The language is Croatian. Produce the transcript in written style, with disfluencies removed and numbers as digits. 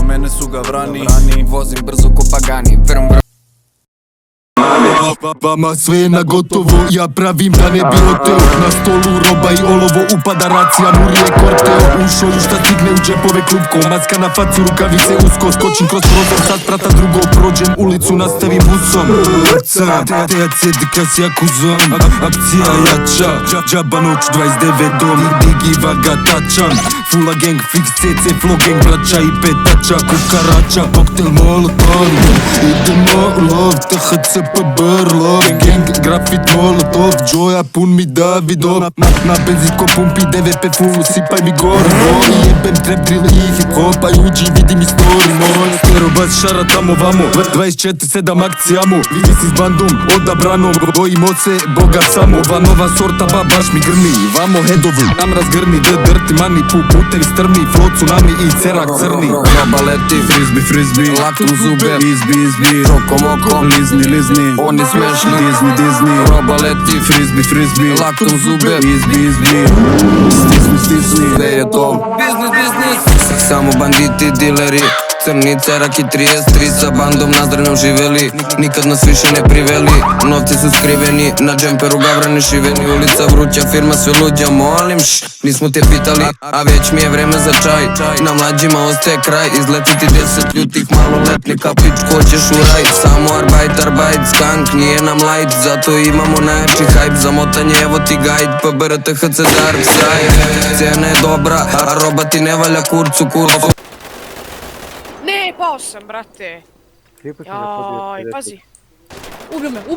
mene su ga vrani. Vozim brzo ko Pagani, Vama sve je na gotovo, ja pravim da ne bi oteo. Na stolu roba i olovo, upada racija, murije korteo. U šolju šta stigne u džepove klupko, maska na facu, rukavice usko. Skočim kroz prozor, sad prata drugo, prođem ulicu, nastavim busom. THC dikas jakuzom, akcija jača, džaba noć 29 dom, digi vaga tačan. Fula gang, fix CC, flow gang, braća i petača, kukarača, koktel molotov. Idemo u lov, THC pa brlov, gang, grafit molotov, Joja pun mi Davidov. Na benzin ko pumpi, DVP full, sipaj mi gorvo. Jebem trap drill i hip hop, aj uđi vidi mi story moj. Stero bas šara tamo vamo, 24/7 akcijamo. Vidi si s bandom, odabranom, bojimo se Boga samo. Ova nova sorta ba baš mi grmi, vamo headovi, nam razgrni. Dirty money, putevi strmi, flow tsunami i cerak crni. roba leti, Frisbee, laktom zube, izbi, Rokom okom, lizni, oni smešni. Disney, Roba leti, Frisbee, laktom zube, izbi, stisni, sve je to biznis. Samo banditi, dileri, crni cerak i 33 sa bandom nadrenom živeli. Nikad nas više ne priveli, novci su skriveni, na džemperu gavrani šiveni. Ulica vruća, firma sve luđa, molim nismo te pitali, a već mi je vreme za čaj. Na mlađima ostaje kraj, izletiti 10 ljutih maloletnika, pič hoćeš u raj. Samo arbajt, skank, nije nam light, zato imamo najjači hype. Zamotanje, evo ti guide, pa BRTHC dark side. Cena je dobra, a roba ti ne valja kurcu. Ne, pao sam, brate. Jaj, pazi. Ubio me.